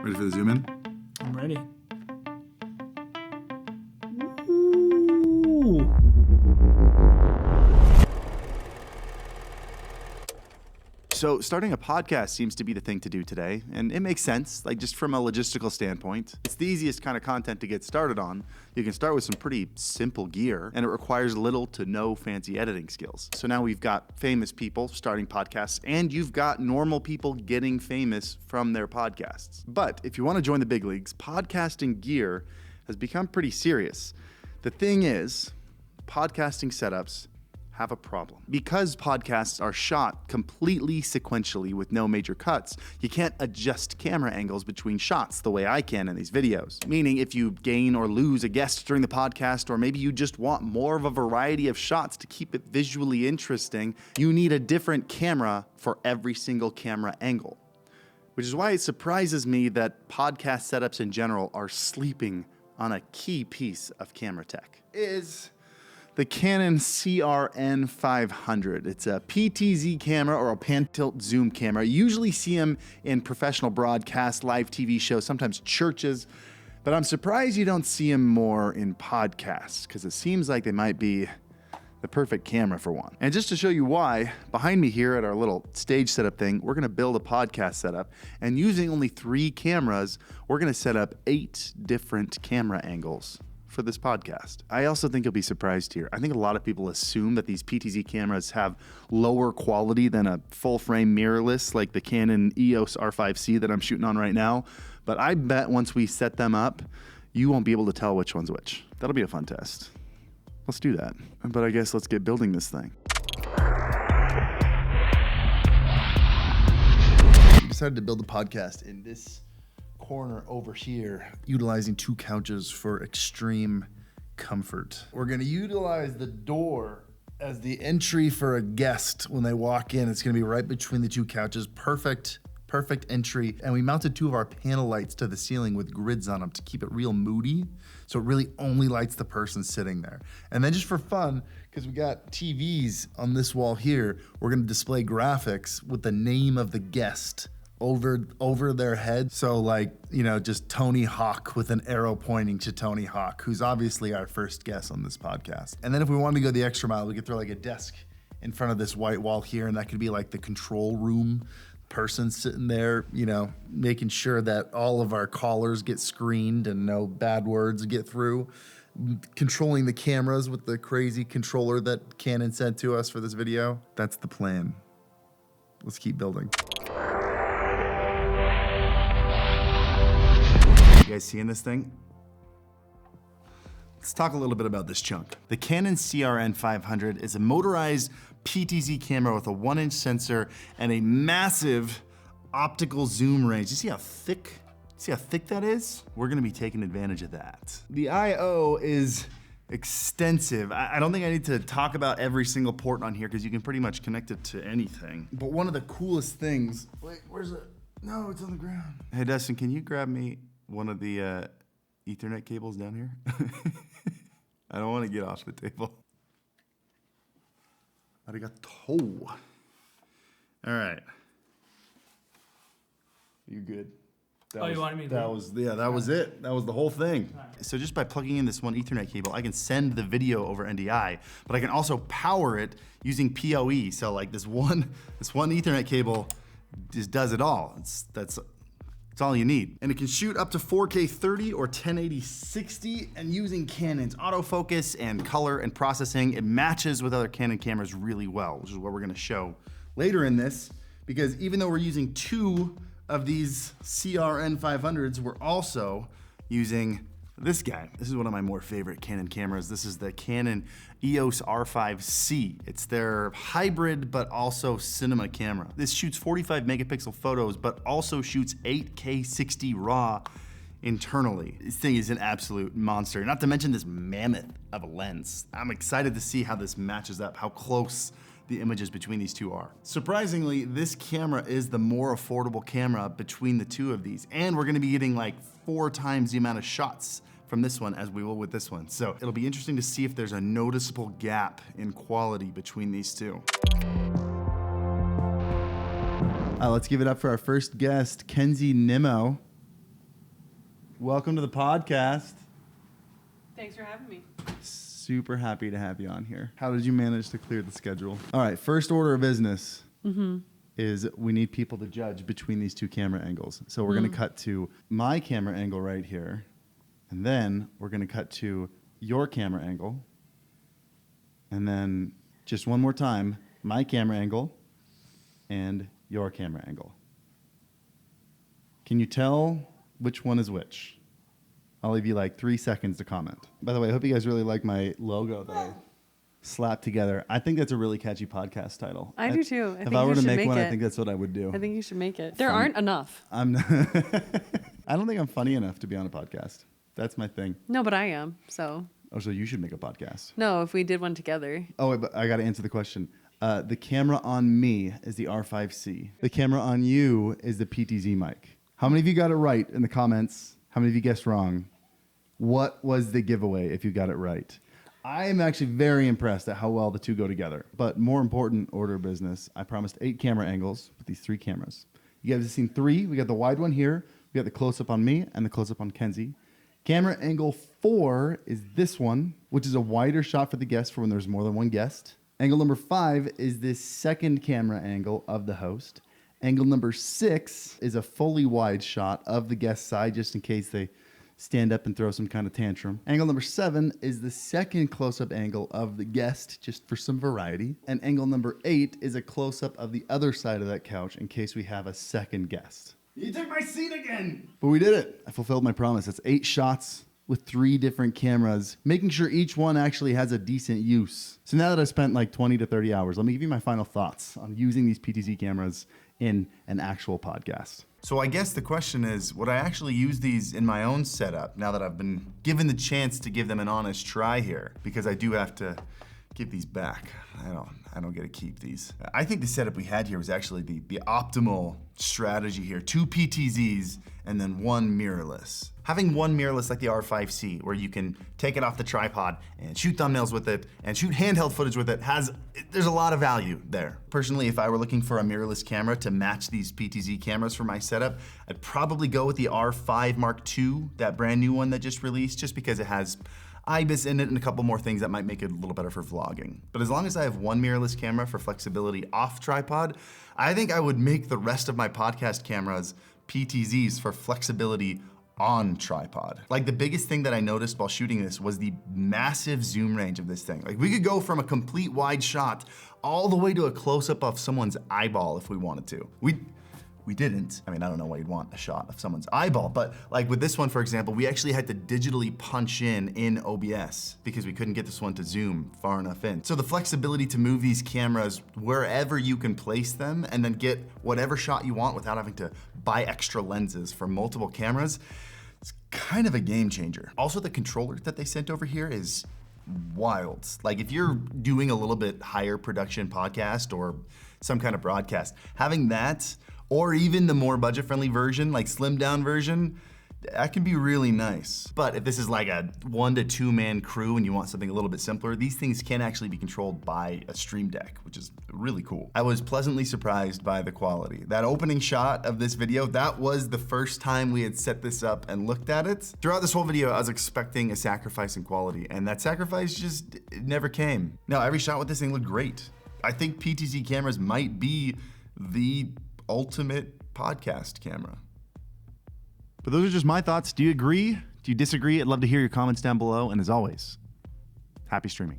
Ready for the zoom in? I'm ready. Ooh. So starting a podcast seems to be the thing to do today, and it makes sense, like just from a logistical standpoint. It's the easiest kind of content to get started on. You can start with some pretty simple gear, and it requires little to no fancy editing skills. So now we've got famous people starting podcasts, and you've got normal people getting famous from their podcasts. But if you want to join the big leagues, podcasting gear has become pretty serious. The thing is, podcasting setups have a problem. Because podcasts are shot completely sequentially with no major cuts, you can't adjust camera angles between shots the way I can in these videos. Meaning if you gain or lose a guest during the podcast, or maybe you just want more of a variety of shots to keep it visually interesting, you need a different camera for every single camera angle. Which is why it surprises me that podcast setups in general are sleeping on a key piece of camera tech. Is the Canon CRN 500. It's a PTZ camera or a pan-tilt zoom camera. You usually see them in professional broadcasts, live TV shows, sometimes churches, but I'm surprised you don't see them more in podcasts because it seems like they might be the perfect camera for one. And just to show you why, behind me here at our little stage setup thing, we're gonna build a podcast setup, and using only 3 cameras, we're gonna set up 8 different camera angles for this podcast. I also think you'll be surprised here. I think a lot of people assume that these PTZ cameras have lower quality than a full frame mirrorless like the Canon EOS R5C that I'm shooting on right now. But I bet once we set them up, you won't be able to tell which one's which. That'll be a fun test. Let's do that. But I guess let's get building this thing. I decided to build a podcast in this corner over here, utilizing 2 couches for extreme comfort. We're gonna utilize the door as the entry for a guest when they walk in. It's gonna be right between the 2 couches. Perfect entry. And we mounted 2 of our panel lights to the ceiling with grids on them to keep it real moody. So it really only lights the person sitting there. And then just for fun, because we got TVs on this wall here, we're gonna display graphics with the name of the guest over their head. So like, just Tony Hawk with an arrow pointing to Tony Hawk, who's obviously our first guest on this podcast. And then if we wanted to go the extra mile, we could throw like a desk in front of this white wall here, and that could be like the control room person sitting there, making sure that all of our callers get screened and no bad words get through. Controlling the cameras with the crazy controller that Canon sent to us for this video. That's the plan. Let's keep building. You guys seeing this thing? Let's talk a little bit about this chunk. The Canon CRN 500 is a motorized PTZ camera with a 1-inch sensor and a massive optical zoom range. You see how thick that is? We're gonna be taking advantage of that. The I/O is extensive. I don't think I need to talk about every single port on here because you can pretty much connect it to anything. But one of the coolest things, wait, where's it? No, it's on the ground. Hey Dustin, can you grab me one of the Ethernet cables down here? I don't want to get off the table. Arigato. All right. You good? You wanted me to that was it. That was the whole thing. So just by plugging in this one Ethernet cable, I can send the video over NDI, but I can also power it using PoE. So like this one Ethernet cable just does it all. That's all you need. And it can shoot up to 4K 30 or 1080 60, and using Canon's autofocus and color and processing, it matches with other Canon cameras really well, which is what we're gonna show later in this, because even though we're using 2 of these CRN 500s, we're also using this guy. This is one of my more favorite Canon cameras. This is the Canon EOS R5C. It's their hybrid, but also cinema camera. This shoots 45 megapixel photos, but also shoots 8K 60 RAW internally. This thing is an absolute monster, not to mention this mammoth of a lens. I'm excited to see how this matches up, how close the images between these 2 are. Surprisingly, this camera is the more affordable camera between the 2 of these, and we're gonna be getting like 4 times the amount of shots from this one as we will with this one. So it'll be interesting to see if there's a noticeable gap in quality between these 2. Let's give it up for our first guest, Kenzie Nimmo. welcome to the podcast. Thanks for having me. Super happy to have you on here. How did you manage to clear the schedule? All right, first order of business is we need people to judge between these two camera angles. So we're going to cut to my camera angle right here, and then we're going to cut to your camera angle, and then just one more time, my camera angle and your camera angle. Can you tell which one is which? I'll give you like 3 seconds to comment. By the way, I hope you guys really like my logo that I slapped together. I think that's a really catchy podcast title. I do too. If I were to make one, I think that's what I would do. I think you should make it. There aren't enough. I don't think I'm funny enough to be on a podcast. That's my thing. No, but I am. So. Oh, so you should make a podcast. No, if we did one together. Oh, wait, but I got to answer the question. The camera on me is the R5C. The camera on you is the PTZ mic. How many of you got it right in the comments? How many of you guessed wrong? What was the giveaway if you got it right? I am actually very impressed at how well the two go together. But more important order of business, I promised 8 camera angles with these 3 cameras. You guys have seen 3. We got the wide one here. We got the close-up on me and the close-up on Kenzie. Camera angle 4 is this one, which is a wider shot for the guest for when there's more than one guest. Angle number 5 is this second camera angle of the host. Angle number 6 is a fully wide shot of the guest side, just in case they stand up and throw some kind of tantrum. Angle number 7 is the second close-up angle of the guest, just for some variety. And angle number 8 is a close-up of the other side of that couch in case we have a second guest. You took my seat again! But we did it. I fulfilled my promise. That's 8 shots with 3 different cameras, making sure each one actually has a decent use. So now that I've spent like 20 to 30 hours, let me give you my final thoughts on using these PTZ cameras in an actual podcast. So I guess the question is, would I actually use these in my own setup now that I've been given the chance to give them an honest try here? Because I do have to give these back. I don't get to keep these. I think the setup we had here was actually the optimal strategy here. 2 PTZs and then 1 mirrorless. Having 1 mirrorless like the R5C, where you can take it off the tripod and shoot thumbnails with it and shoot handheld footage with it, there's a lot of value there. Personally, if I were looking for a mirrorless camera to match these PTZ cameras for my setup, I'd probably go with the R5 Mark II, that brand new one that just released, just because it has IBIS in it and a couple more things that might make it a little better for vlogging. But as long as I have 1 mirrorless camera for flexibility off tripod, I think I would make the rest of my podcast cameras PTZs for flexibility on tripod. Like, the biggest thing that I noticed while shooting this was the massive zoom range of this thing. Like, we could go from a complete wide shot all the way to a close-up of someone's eyeball if we wanted to. We didn't. I mean, I don't know why you'd want a shot of someone's eyeball, but like with this one, for example, we actually had to digitally punch in OBS because we couldn't get this one to zoom far enough in. So the flexibility to move these cameras wherever you can place them and then get whatever shot you want without having to buy extra lenses for multiple cameras, it's kind of a game changer. Also, the controller that they sent over here is wild. Like, if you're doing a little bit higher production podcast or some kind of broadcast, having that, or even the more budget-friendly version, like slimmed down version, that can be really nice. But if this is like a 1 to 2 man crew and you want something a little bit simpler, these things can actually be controlled by a Stream Deck, which is really cool. I was pleasantly surprised by the quality. That opening shot of this video, that was the first time we had set this up and looked at it. Throughout this whole video, I was expecting a sacrifice in quality, and that sacrifice just never came. No, every shot with this thing looked great. I think PTZ cameras might be the ultimate podcast camera. But those are just my thoughts. Do you agree? Do you disagree? I'd love to hear your comments down below. And as always, happy streaming.